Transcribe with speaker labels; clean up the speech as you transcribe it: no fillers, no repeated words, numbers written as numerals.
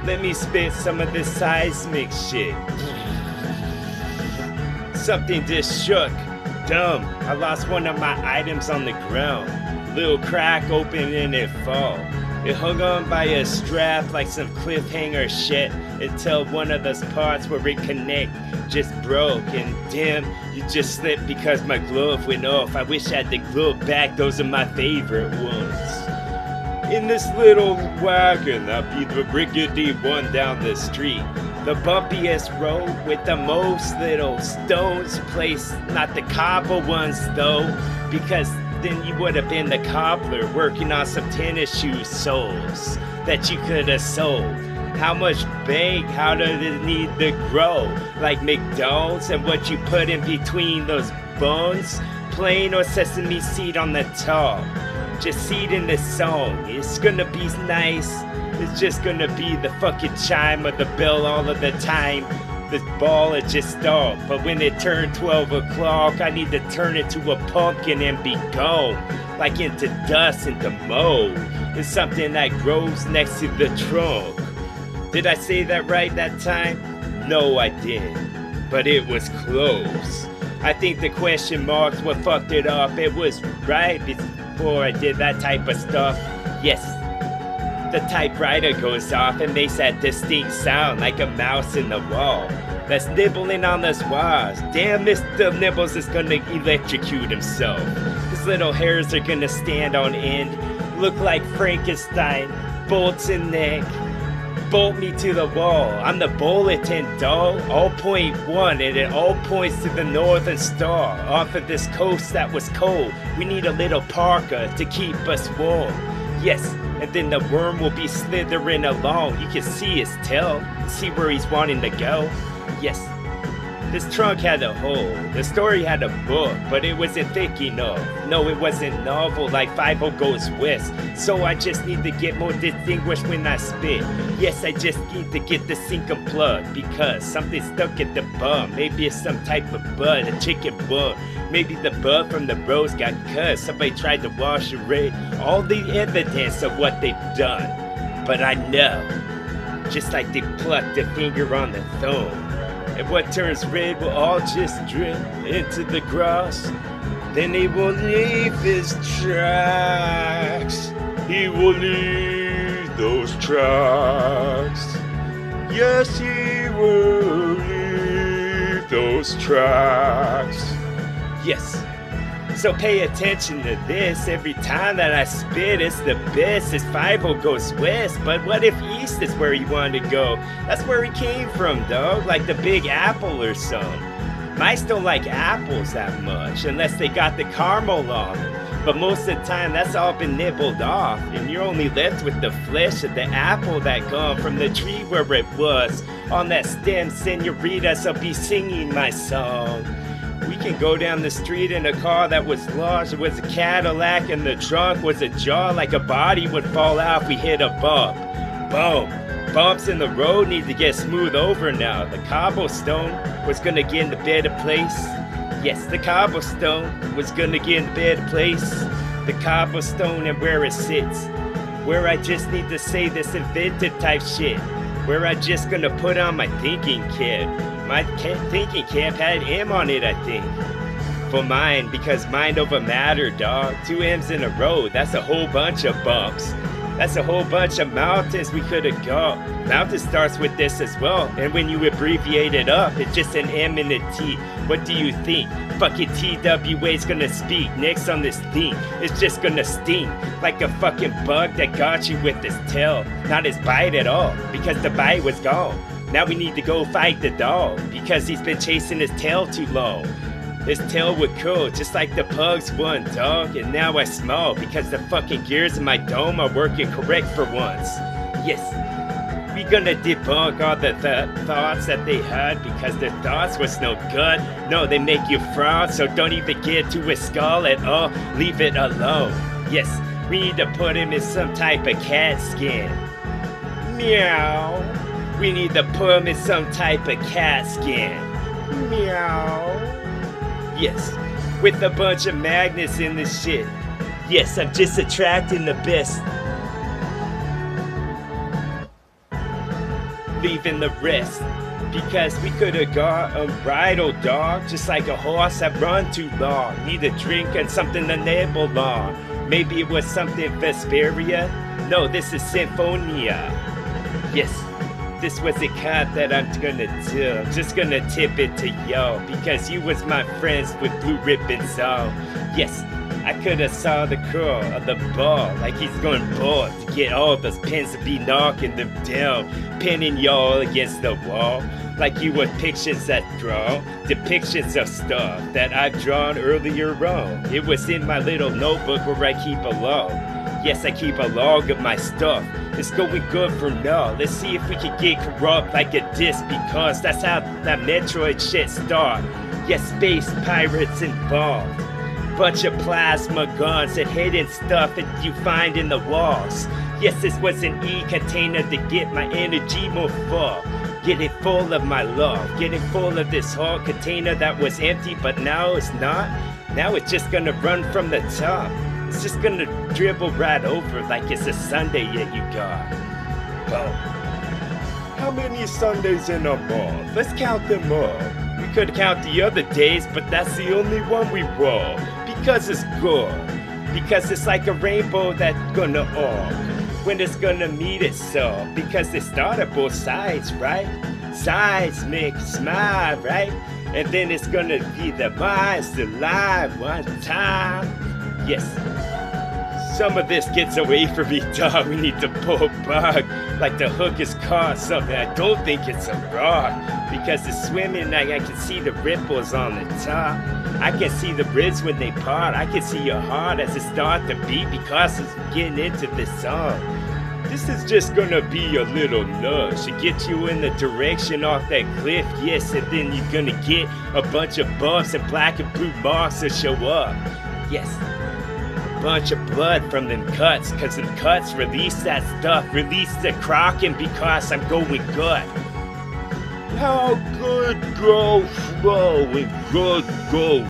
Speaker 1: Let me spit some of this seismic shit. Something just shook. Dumb, I lost one of my items on the ground. Little crack opened and it fall. It hung on by a strap like some cliffhanger shit until one of those parts where it connect just broke. And damn, you just slipped because my glove went off. I wish I had the glove back, those are my favorite ones. In this little wagon, I'll be the rickety one down the street. The bumpiest road with the most little stones placed, not the cobble ones though, because then you would have been the cobbler working on some tennis shoe soles that you could have sold. How much bake, how does it need to grow? Like McDonald's, and what you put in between those buns? Plain or sesame seed on the top? Just seed in this song, it's gonna be nice. It's just gonna be the fucking chime of the bell all of the time. This ball had just stopped, but when it turned 12 o'clock, I need to turn it to a pumpkin and be gone. Like into dust, into mold. It's something that grows next to the trunk. Did I say that right that time? No, I didn't. But it was close. I think the question marks what fucked it up. It was right before I did that type of stuff. Yes. The typewriter goes off and makes that distinct sound like a mouse in the wall that's nibbling on those wires. Damn, Mr. Nibbles is gonna electrocute himself. His little hairs are gonna stand on end, look like Frankenstein, bolts in neck. Bolt me to the wall. I'm the bulletin, dog. All point one, and it all points to the northern star. Off of this coast that was cold, we need a little parka to keep us warm. Yes. And then the worm will be slithering along. You can see his tail, see where he's wanting to go. Yes, this trunk had a hole. The story had a book, but it wasn't thick enough. No, it wasn't novel like 5 Goes West. So I just need to get more distinguished when I spit. Yes, I just need to get the sink unplugged because something stuck at the bum. Maybe it's some type of bud, a chicken bun. Maybe the bud from the rose got cut. Somebody tried to wash away all the evidence of what they've done. But I know, just like they plucked a finger on the thumb. And what turns red will all just drip into the grass. Then he will leave his tracks. He will leave those tracks. Yes, he will leave those tracks. Yes. So pay attention to this. Every time that I spit, it's the best. It's 5 Goes West. But what if east is where you wanted to go? That's where he came from, dog. Like the Big Apple or something. Mice don't like apples that much unless they got the caramel on them. But most of the time, that's all been nibbled off. And you're only left with the flesh of the apple that come from the tree where it was. On that stem, senoritas, I'll be singing my song. We can go down the street in a car that was lost. It was a Cadillac and the trunk was ajar like a body would fall out if we hit a bump. Boom. Bumps in the road need to get smoothed over now. The cobblestone was gonna get in the better place. Yes, the cobblestone was gonna get in the better place. The cobblestone and where it sits. Where I just need to say this inventive type shit. Where I just gonna put on my thinking cap. My thinking cap had M on it, I think. For mine, because mind over matter, dog. 2 M's in a row, that's a whole bunch of bumps. That's a whole bunch of mountains we could have got. Mountain starts with this as well, and when you abbreviate it up, it's just an M and a T. What do you think? Fucking TWA's gonna speak next on this thing. It's just gonna sting like a fucking bug that got you with his tail. Not his bite at all, because the bite was gone. Now we need to go fight the dog, because he's been chasing his tail too long. His tail would curl just like the pug's one, dog, and now I smell because the fucking gears in my dome are working correct for once. Yes, we gonna debunk all the thoughts that they had because their thoughts was no good. No, they make you frown, so don't even get to his skull at all. Leave it alone. Yes, we need to put him in some type of cat skin. Meow. We need to put him in some type of cat skin. Meow. Yes, with a bunch of magnets in this shit. Yes, I'm just attracting the best. leaving the rest. Because we could have got a bridle dog, just like a horse that run too long. Need a drink and something to nibble on. Maybe it was something Vesperia? No, this is Symphonia. Yes, this was a cut that I'm gonna do. I'm just gonna tip it to yo, because you was my friends with blue ribbons on. Yes, I coulda saw the curl of the ball like he's going bored to get all those pins to be knocking them down, pinning y'all against the wall like you were pictures that draw depictions of stuff that I've drawn earlier on. It was in my little notebook where I keep a log. Yes, I keep a log of my stuff. It's going good for now. Let's see if we can get corrupt like a disc, because that's how that Metroid shit start. Yes, space pirates involved. Bunch of plasma guns and hidden stuff that you find in the walls. Yes, this was an E-container to get my energy more full. Get it full of my love. Get it full of this whole container that was empty, but now it's not. Now it's just gonna run from the top. It's just gonna dribble right over like it's a Sunday yet you got. Well, how many Sundays in a month? Let's count them all. We could count the other days, but that's the only one we roll. Because it's good. Because it's like a rainbow that's gonna arc when it's gonna meet itself. Because they start at both sides, right? Sides make smile, right? And then it's gonna be the minds alive one time. Yes. Some of this gets away from me, dog. We need to pull back. Like the hook is caught something. I don't think it's a rock. Because it's swimming, I can see the ripples on the top. I can see the ribs when they part. I can see your heart as it starts to beat because it's getting into this song. This is just gonna be a little nudge to get you in the direction off that cliff, yes, and then you're gonna get a bunch of bumps and black and blue marks to show up. Yes. Bunch of blood from them cuts, cause them cuts release that stuff, release the Kraken because I'm going good. How good go flow and good go